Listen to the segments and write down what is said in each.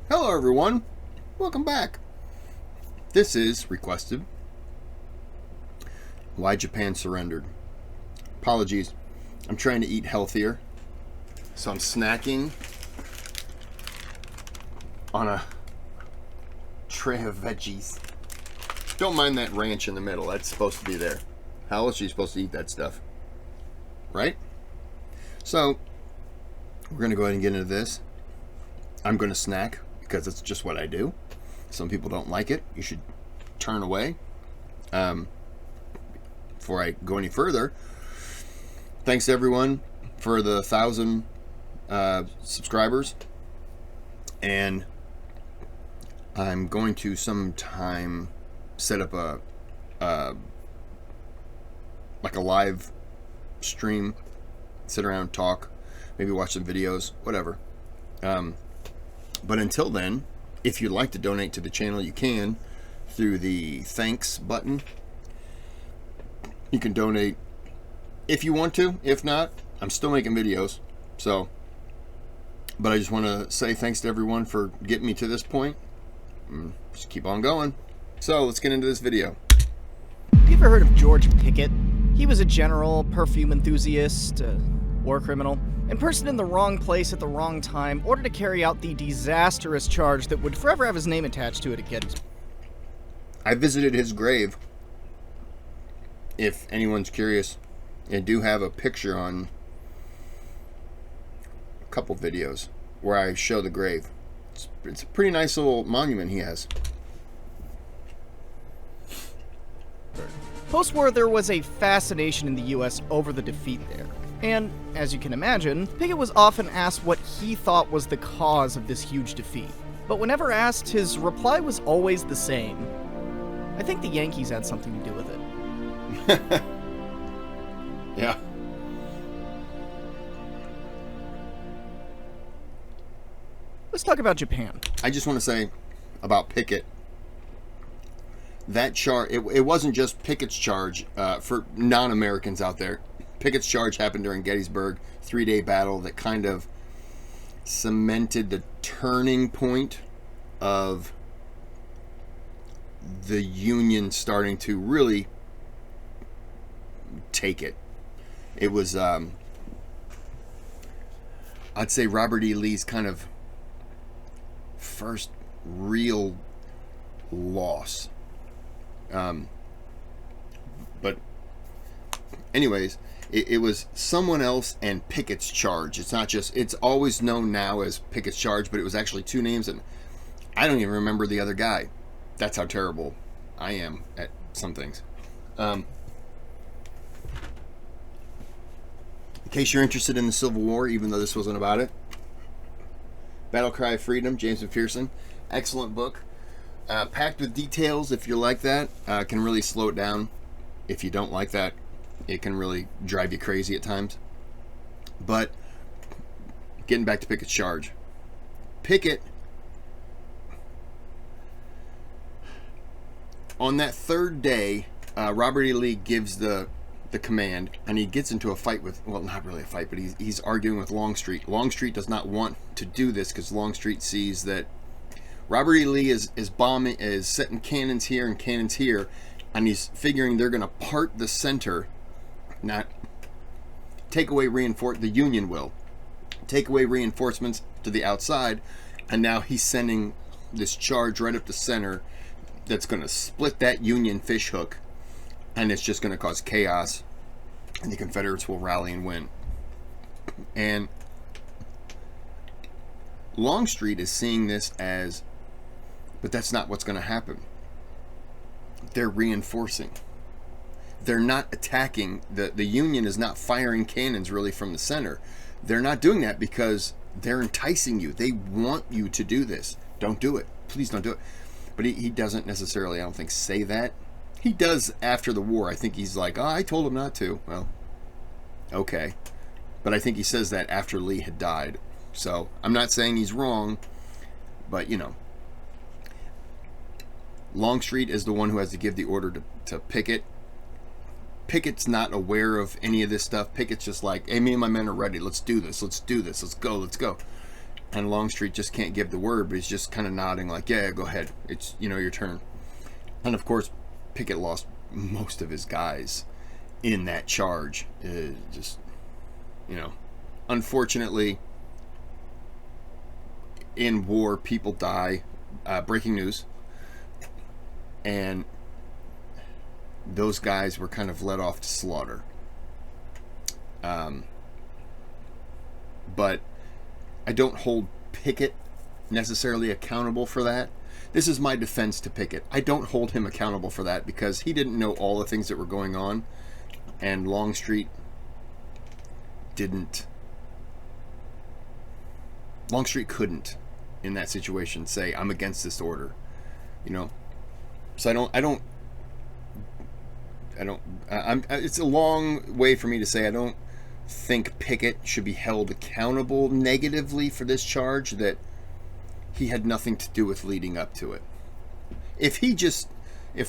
Hello everyone, welcome back. This is requested. Why Japan surrendered. Apologies, I'm trying to eat healthier, so I'm snacking on a tray of veggies. Don't mind that ranch in the middle, that's supposed to be there. How else are you supposed to eat that stuff? Right? So, we're going to go ahead and get into this. I'm going to snack because it's just what I do. Some people don't like it. You should turn away. Before I go any further, thanks to everyone for the 1,000 subscribers. And I'm going to sometime set up a like a live stream, sit around, talk, maybe watch some videos, whatever. But until then, if you'd like to donate to the channel, you can through the thanks button. You can donate if you want to. If not, I'm still making videos. So, but I just want to say thanks to everyone for getting me to this point. Just keep on going. So let's get into this video. Have you ever heard of George Pickett? He was a general, perfume enthusiast, war criminal, and person in the wrong place at the wrong time, ordered to carry out the disastrous charge that would forever have his name attached to it at Gettysburg. I visited his grave. If anyone's curious, I do have a picture on a couple videos where I show the grave. It's a pretty nice little monument he has. Postwar, there was a fascination in the U.S. over the defeat there. And, as you can imagine, Pickett was often asked what he thought was the cause of this huge defeat. But whenever asked, his reply was always the same. I think the Yankees had something to do with it. Yeah. Let's talk about Japan. I just want to say about Pickett. That charge, it wasn't just Picketts Charge for non-Americans out there. Picketts Charge happened during Gettysburg, 3-day battle that kind of cemented the turning point of the Union starting to really take it. It was, I'd say, Robert E. Lee's kind of first real loss. But anyways, it was someone else and Picketts Charge. It's not just, it's always known now as Picketts Charge, but it was actually two names, and I don't even remember the other guy. That's how terrible I am at some things. In case you're interested in the Civil War, even though this wasn't about it, Battle Cry of Freedom, James McPherson, excellent book. Packed with details. If you like that, can really slow it down. If you don't like that, it can really drive you crazy at times. But getting back to Pickett's Charge, Pickett, on that third day, Robert E. Lee gives the command, and he gets into a fight with, well, not really a fight, but he's arguing with Longstreet. Longstreet does not want to do this because Longstreet sees that Robert E. Lee is setting cannons here and cannons here, and he's figuring they're going to part the center, not take away the Union will take away reinforcements to the outside, and now he's sending this charge right up the center that's going to split that Union fishhook, and it's just going to cause chaos, and the Confederates will rally and win. And Longstreet is seeing this as, but that's not what's going to happen. They're reinforcing. They're not attacking. The Union is not firing cannons really from the center. They're not doing that because they're enticing you. They want you to do this. Don't do it. Please don't do it. But he doesn't necessarily, I don't think, say that. He does after the war. I think he's like, oh, I told him not to. Well, okay. But I think he says that after Lee had died. So I'm not saying he's wrong, but you know, Longstreet is the one who has to give the order to Pickett. Pickett's not aware of any of this stuff. Pickett's just like, hey, me and my men are ready. Let's do this. Let's do this. Let's go. Let's go. And Longstreet just can't give the word, but he's just kind of nodding like, yeah, go ahead. It's, your turn. And of course, Pickett lost most of his guys in that charge. Just, unfortunately, in war, people die. Breaking news. And those guys were kind of led off to slaughter. But I don't hold Pickett necessarily accountable for that. This is my defense to Pickett. I don't hold him accountable for that because he didn't know all the things that were going on, and Longstreet didn't. Longstreet couldn't, in that situation, say, I'm against this order. So it's a long way for me to say I don't think Pickett should be held accountable negatively for this charge that he had nothing to do with leading up to it. If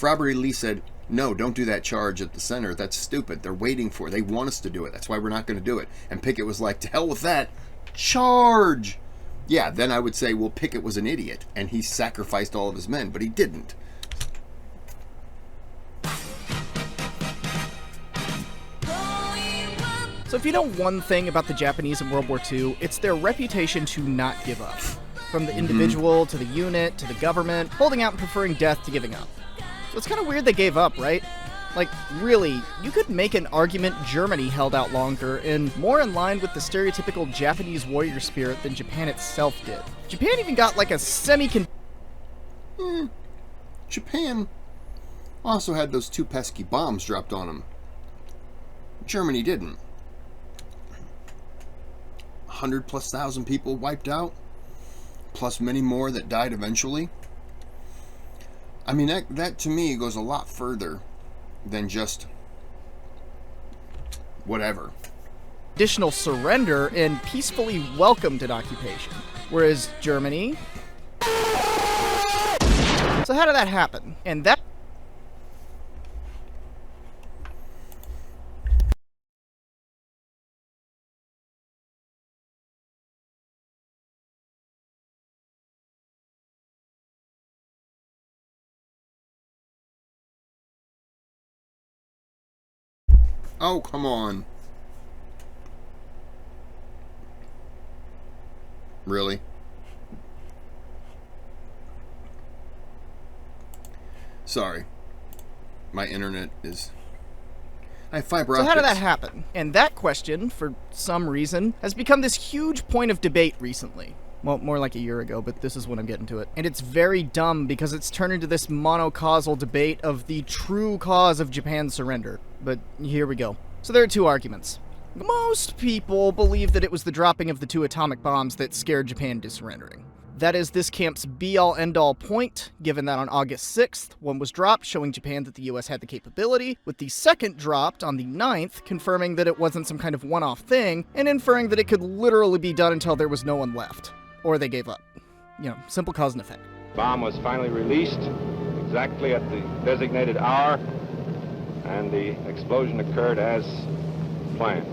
Robert E. Lee said, no, don't do that charge at the center, that's stupid. They're waiting for it. They want us to do it. That's why we're not going to do it. And Pickett was like, to hell with that. Charge! Yeah, then I would say, well, Pickett was an idiot and he sacrificed all of his men, but he didn't. So if you know one thing about the Japanese in World War II, it's their reputation to not give up. From the individual, to the unit, to the government, holding out and preferring death to giving up. So it's kind of weird they gave up, right? Like, really, you could make an argument Germany held out longer and more in line with the stereotypical Japanese warrior spirit than Japan itself did. Japan even got like a Japan also had those 2 pesky bombs dropped on them. Germany didn't. 100,000+ people wiped out, plus many more that died eventually. I mean, that to me goes a lot further than just whatever. Additional surrender and peacefully welcomed an occupation, whereas Germany. So how did that happen? And that. Oh, come on. Really? Sorry. My internet is... I have fiber optics. So how did that happen? And that question, for some reason, has become this huge point of debate recently. Well, more like a year ago, but this is when I'm getting to it. And it's very dumb because it's turned into this monocausal debate of the true cause of Japan's surrender. But here we go. So there are 2 arguments. Most people believe that it was the dropping of the 2 atomic bombs that scared Japan into surrendering. That is this camp's be-all, end-all point, given that on August 6th, one was dropped, showing Japan that the US had the capability, with the second dropped on the 9th, confirming that it wasn't some kind of one-off thing, and inferring that it could literally be done until there was no one left. Or they gave up. Simple cause and effect. Bomb was finally released exactly at the designated hour, and the explosion occurred as planned.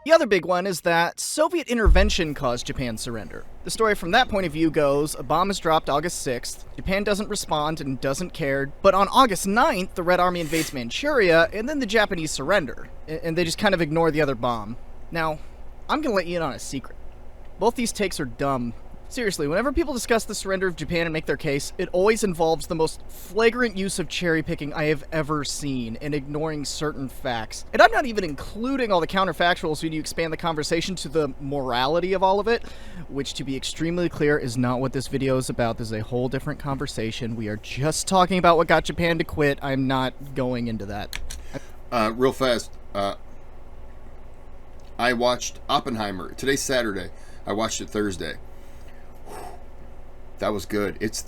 The other big one is that Soviet intervention caused Japan's surrender. The story from that point of view goes, a bomb is dropped August 6th, Japan doesn't respond and doesn't care, but on August 9th, the Red Army invades Manchuria, and then the Japanese surrender, and they just kind of ignore the other bomb. Now, I'm gonna let you in on a secret. Both these takes are dumb. Seriously, whenever people discuss the surrender of Japan and make their case, it always involves the most flagrant use of cherry-picking I have ever seen and ignoring certain facts. And I'm not even including all the counterfactuals when you expand the conversation to the morality of all of it, which, to be extremely clear, is not what this video is about. This is a whole different conversation. We are just talking about what got Japan to quit. I'm not going into that. Real fast, I watched Oppenheimer. Today's Saturday. I watched it Thursday. That was good. It's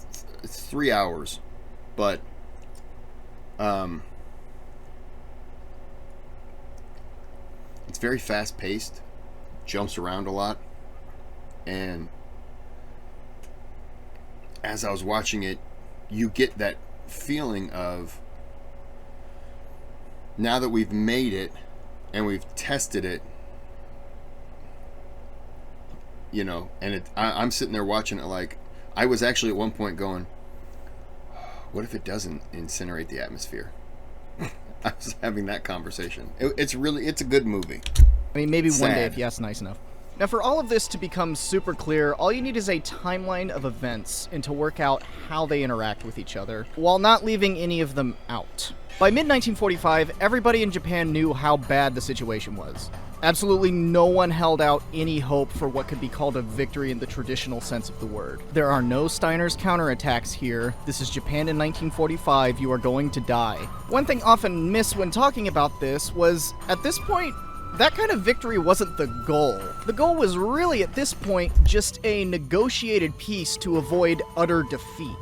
3 hours, but it's very fast paced, jumps around a lot, and as I was watching it, you get that feeling of, now that we've made it and we've tested it, and I'm sitting there watching it like, I was actually at one point going, what if it doesn't incinerate the atmosphere? I was having that conversation. It's a good movie. I mean, maybe Sad. one day if you ask nice enough. Now, for all of this to become super clear, all you need is a timeline of events and to work out how they interact with each other, while not leaving any of them out. By mid-1945, everybody in Japan knew how bad the situation was. Absolutely no one held out any hope for what could be called a victory in the traditional sense of the word. There are no Steiner's counterattacks here. This is Japan in 1945. You are going to die. One thing often missed when talking about this was, at this point, that kind of victory wasn't the goal. The goal was really, at this point, just a negotiated peace to avoid utter defeat.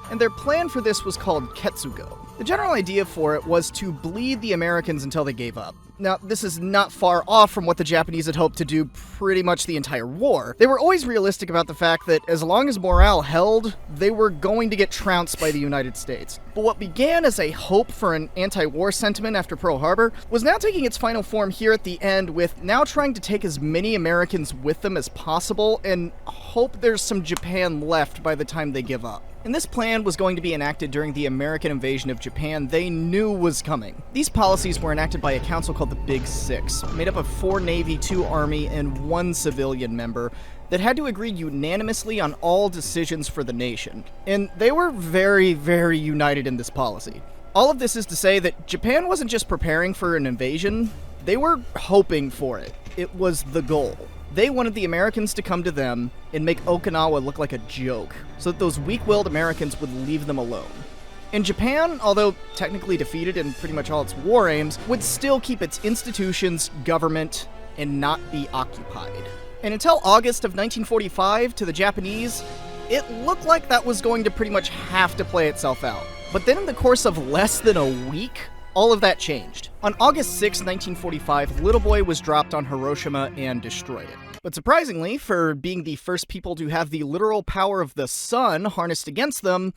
And their plan for this was called Ketsugo. The general idea for it was to bleed the Americans until they gave up. Now, this is not far off from what the Japanese had hoped to do pretty much the entire war. They were always realistic about the fact that as long as morale held, they were going to get trounced by the United States. But what began as a hope for an anti-war sentiment after Pearl Harbor was now taking its final form here at the end, with now trying to take as many Americans with them as possible and hope there's some Japan left by the time they give up. And this plan was going to be enacted during the American invasion of Japan they knew was coming. These policies were enacted by a council called the Big Six, made up of 4 Navy, 2 Army, and 1 civilian member, that had to agree unanimously on all decisions for the nation. And they were very, very united in this policy. All of this is to say that Japan wasn't just preparing for an invasion, they were hoping for it. It was the goal. They wanted the Americans to come to them and make Okinawa look like a joke, so that those weak-willed Americans would leave them alone. And Japan, although technically defeated in pretty much all its war aims, would still keep its institutions, government, and not be occupied. And until August of 1945, to the Japanese, it looked like that was going to pretty much have to play itself out. But then in the course of less than a week, all of that changed. On August 6, 1945, Little Boy was dropped on Hiroshima and destroyed it. But surprisingly, for being the first people to have the literal power of the sun harnessed against them,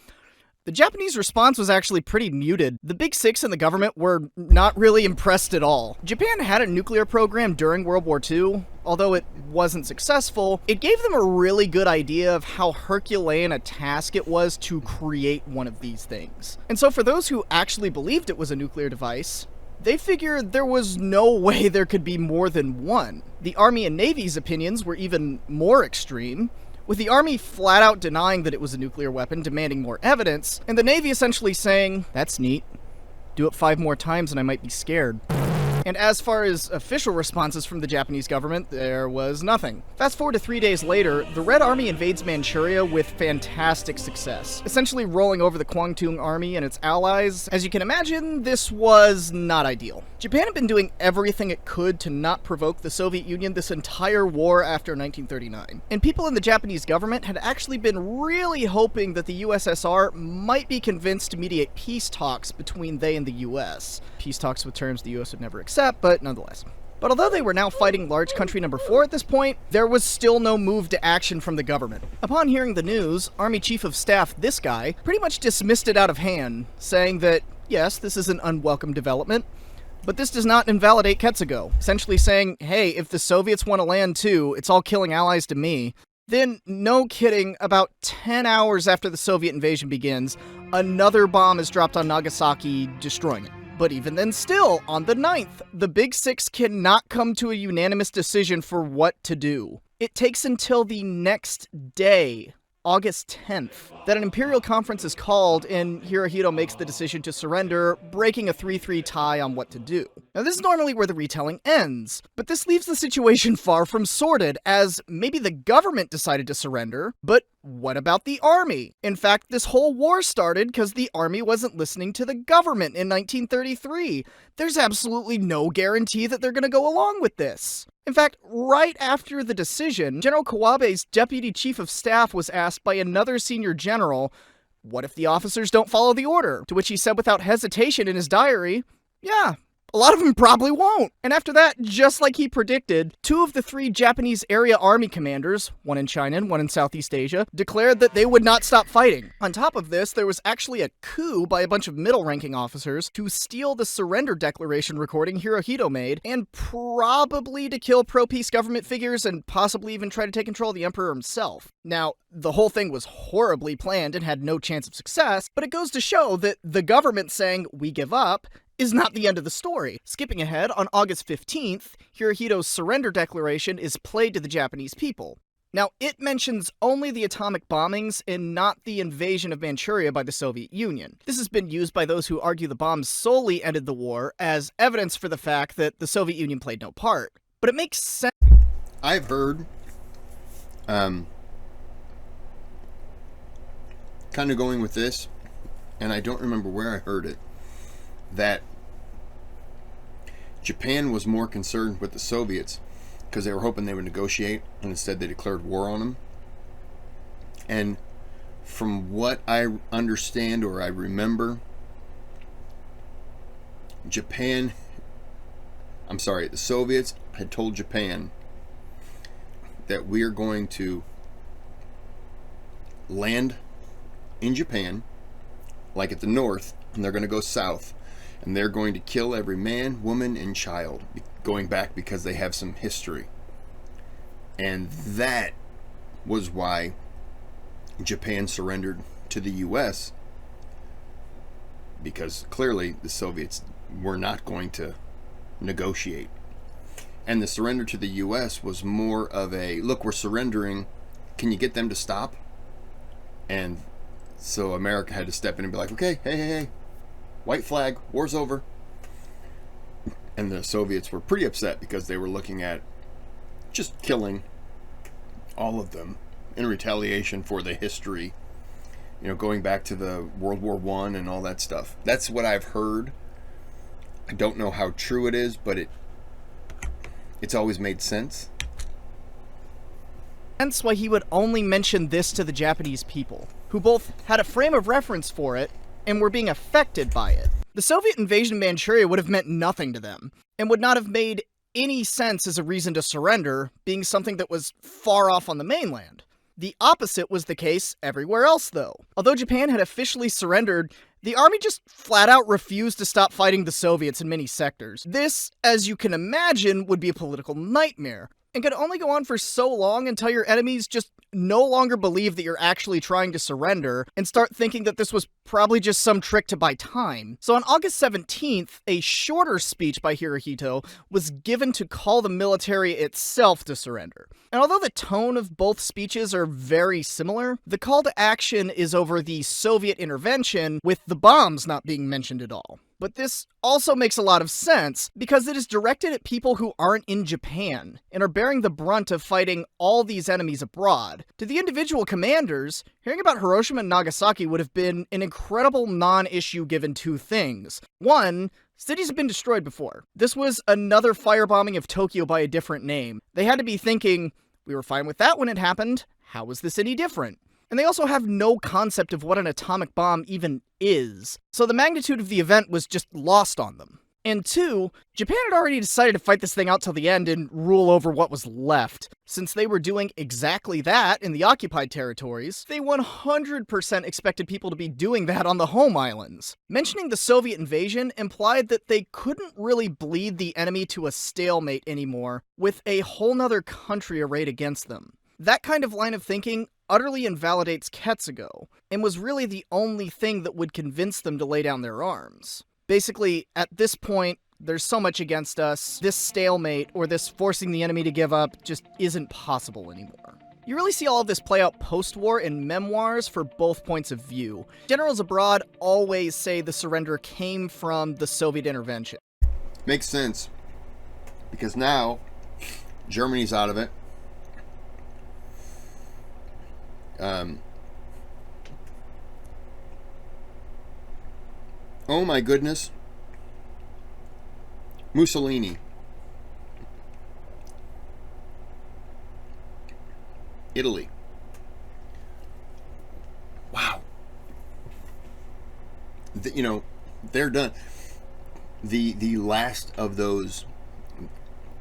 the Japanese response was actually pretty muted. The Big Six and the government were not really impressed at all. Japan had a nuclear program during World War II. Although it wasn't successful, it gave them a really good idea of how Herculean a task it was to create one of these things. And so for those who actually believed it was a nuclear device, they figured there was no way there could be more than one. The Army and Navy's opinions were even more extreme, with the Army flat out denying that it was a nuclear weapon, demanding more evidence, and the Navy essentially saying, "That's neat. Do it 5 more times and I might be scared." And as far as official responses from the Japanese government, there was nothing. Fast forward to 3 days later, the Red Army invades Manchuria with fantastic success, essentially rolling over the Kwangtung Army and its allies. As you can imagine, this was not ideal. Japan had been doing everything it could to not provoke the Soviet Union this entire war after 1939. And people in the Japanese government had actually been really hoping that the USSR might be convinced to mediate peace talks between they and the US. Peace talks with terms the US would never accept, but nonetheless. But although they were now fighting large country number 4 at this point, there was still no move to action from the government. Upon hearing the news, Army Chief of Staff, this guy, pretty much dismissed it out of hand, saying that, yes, this is an unwelcome development, but this does not invalidate Ketsugo, essentially saying, hey, if the Soviets want to land too, it's all killing allies to me. Then, no kidding, about 10 hours after the Soviet invasion begins, another bomb is dropped on Nagasaki, destroying it. But even then still, on the 9th, the Big Six cannot come to a unanimous decision for what to do. It takes until the next day, August 10th, that an imperial conference is called and Hirohito makes the decision to surrender, breaking a 3-3 tie on what to do. Now this is normally where the retelling ends, but this leaves the situation far from sorted, as maybe the government decided to surrender, but what about the army? In fact, this whole war started because the army wasn't listening to the government in 1933. There's absolutely no guarantee that they're going to go along with this. In fact, right after the decision, General Kawabe's deputy chief of staff was asked by another senior general, what if the officers don't follow the order? To which he said without hesitation in his diary, yeah, A lot of them probably won't. And after that, just like he predicted, 2 of the 3 Japanese area army commanders, one in China and one in Southeast Asia, declared that they would not stop fighting. On top of this, there was actually a coup by a bunch of middle-ranking officers to steal the surrender declaration recording Hirohito made, and probably to kill pro-peace government figures and possibly even try to take control of the emperor himself. Now, the whole thing was horribly planned and had no chance of success, but it goes to show that the government saying, "we give up," is not the end of the story. Skipping ahead, on August 15th, Hirohito's surrender declaration is played to the Japanese people. Now, it mentions only the atomic bombings and not the invasion of Manchuria by the Soviet Union. This has been used by those who argue the bombs solely ended the war as evidence for the fact that the Soviet Union played no part. But it makes sense. I've heard, kind of going with this, and I don't remember where I heard it, that Japan was more concerned with the Soviets because they were hoping they would negotiate, and instead they declared war on them. And from what I understand or I remember, the Soviets had told Japan that we are going to land in Japan, like at the north, and they're going to go south, and they're going to kill every man, woman, and child, going back because they have some history. And that was why Japan surrendered to the US, because clearly the Soviets were not going to negotiate. And the surrender to the US was more of a, look, we're surrendering, can you get them to stop? And so America had to step in and be like, okay, hey, white flag, war's over. And the Soviets were pretty upset because they were looking at just killing all of them in retaliation for the history, going back to the World War I and all that stuff. That's what I've heard. I don't know how true it is, but it's always made sense. Hence why he would only mention this to the Japanese people, who both had a frame of reference for it and were being affected by it. The Soviet invasion of Manchuria would have meant nothing to them, and would not have made any sense as a reason to surrender, being something that was far off on the mainland. The opposite was the case everywhere else, though. Although Japan had officially surrendered, the army just flat out refused to stop fighting the Soviets in many sectors. This, as you can imagine, would be a political nightmare, and could only go on for so long until your enemies just no longer believe that you're actually trying to surrender and start thinking that this was probably just some trick to buy time. So on August 17th, a shorter speech by Hirohito was given to call the military itself to surrender. And although the tone of both speeches are very similar, the call to action is over the Soviet intervention, with the bombs not being mentioned at all. But this also makes a lot of sense, because it is directed at people who aren't in Japan, and are bearing the brunt of fighting all these enemies abroad. To the individual commanders, hearing about Hiroshima and Nagasaki would have been an incredible non-issue given 2 things. One, cities have been destroyed before. This was another firebombing of Tokyo by a different name. They had to be thinking, we were fine with that when it happened, how was this any different? And they also have no concept of what an atomic bomb even is, so the magnitude of the event was just lost on them. And 2, Japan had already decided to fight this thing out till the end and rule over what was left. Since they were doing exactly that in the occupied territories, they 100% expected people to be doing that on the home islands. Mentioning the Soviet invasion implied that they couldn't really bleed the enemy to a stalemate anymore, with a whole nother country arrayed against them. That kind of line of thinking utterly invalidates Ketsugo, and was really the only thing that would convince them to lay down their arms. Basically, at this point, there's so much against us, this stalemate, or this forcing the enemy to give up, just isn't possible anymore. You really see all of this play out post-war in memoirs for both points of view. Generals abroad always say the surrender came from the Soviet intervention. Makes sense, because now Germany's out of it. Oh my goodness. Mussolini. Italy. Wow. They're done. the last of those,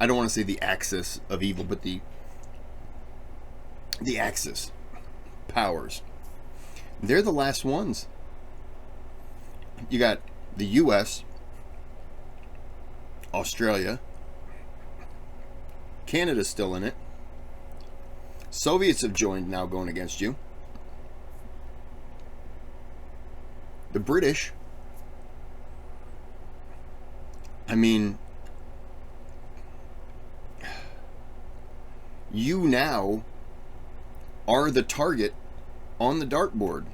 I don't want to say the axis of evil, but the axis powers. They're the last ones. You got the US, Australia, Canada's still in it. Soviets have joined now going against you. The British. I mean, you now are the target on the dartboard.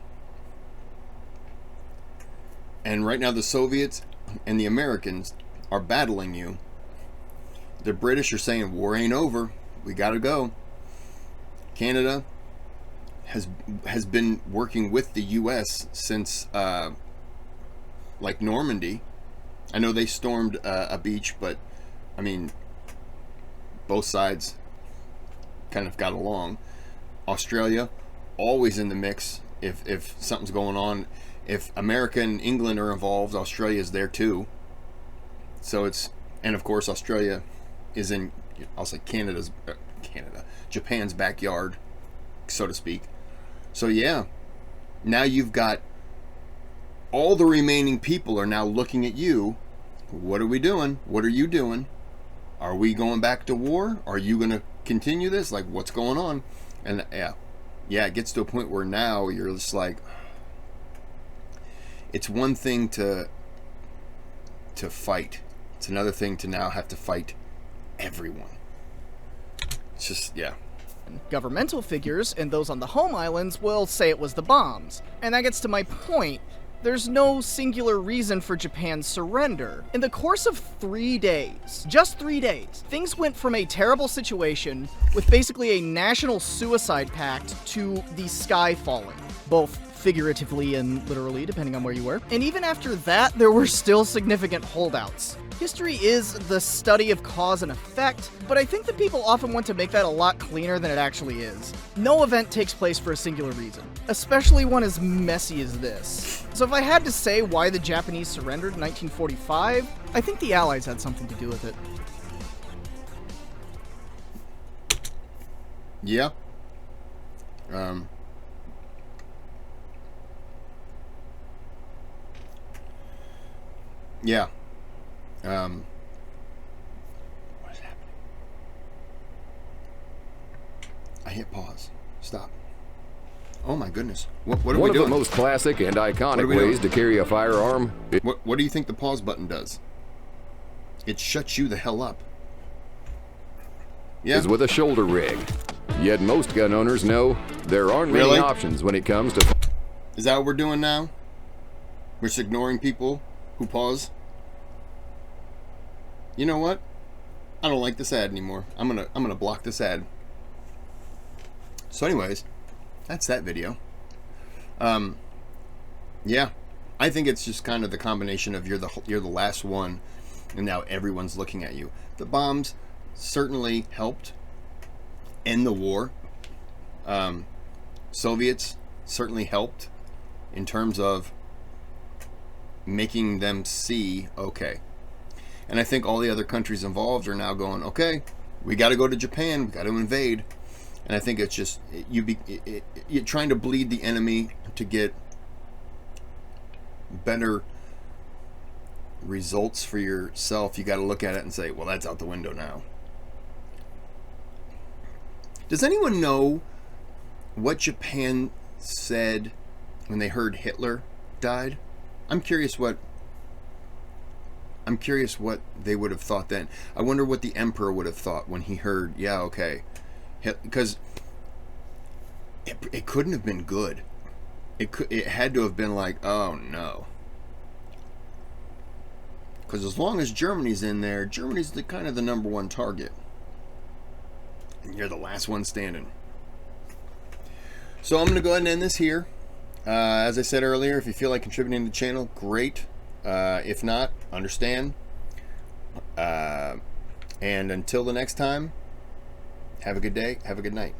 And right now the Soviets and the Americans are battling you. The British are saying war ain't over. We gotta go. Canada has been working with the US since like Normandy. I know they stormed a beach, but I mean, both sides kind of got along. Australia, always in the mix. If something's going on, if America and England are involved, Australia's there too. So it's, and of course Australia is in, I'll say Japan's backyard, so to speak. So yeah, now you've got all the remaining people are now looking at you. What are we doing? What are you doing? Are we going back to war? Are you going to continue this? Like, what's going on? And yeah, it gets to a point where now you're just like, it's one thing to fight. It's another thing to now have to fight everyone. It's just, yeah. Governmental figures and those on the home islands will say it was the bombs. And that gets to my point. There's no singular reason for Japan's surrender. In the course of 3 days, just 3 days, things went from a terrible situation with basically a national suicide pact to the sky falling, both figuratively and literally, depending on where you were. And even after that, there were still significant holdouts. History is the study of cause and effect, but I think that people often want to make that a lot cleaner than it actually is. No event takes place for a singular reason, especially one as messy as this. So if I had to say why the Japanese surrendered in 1945, I think the Allies had something to do with it. Yeah. Yeah. What is happening? I hit pause. Stop. Oh my goodness. What are we doing? One of the most classic and iconic ways to carry a firearm. What do you think the pause button does? It shuts you the hell up. Yeah. Is with a shoulder rig. Yet most gun owners know there aren't many options when it comes to... Is that what we're doing now? We're just ignoring people who pause? You know what? I don't like this ad anymore. I'm gonna block this ad. So anyways, that's that video. Yeah, I think it's just kind of the combination of you're the last one, and now everyone's looking at you. The bombs certainly helped end the war. Soviets certainly helped in terms of making them see, okay. And I think all the other countries involved are now going, okay, we got to go to Japan, we got to invade. And I think it's just you're trying to bleed the enemy to get better results for yourself. You got to look at it and say, well, that's out the window now. Does anyone know what Japan said when they heard Hitler died? I'm curious what they would have thought then. I wonder what the emperor would have thought when he heard, yeah, okay. Because it couldn't have been good. It had to have been like, oh no. Because as long as Germany's in there, Germany's the kind of the number one target. And you're the last one standing. So I'm going to go ahead and end this here. As I said earlier, if you feel like contributing to the channel, great. If not, understand. And until the next time, have a good day, have a good night.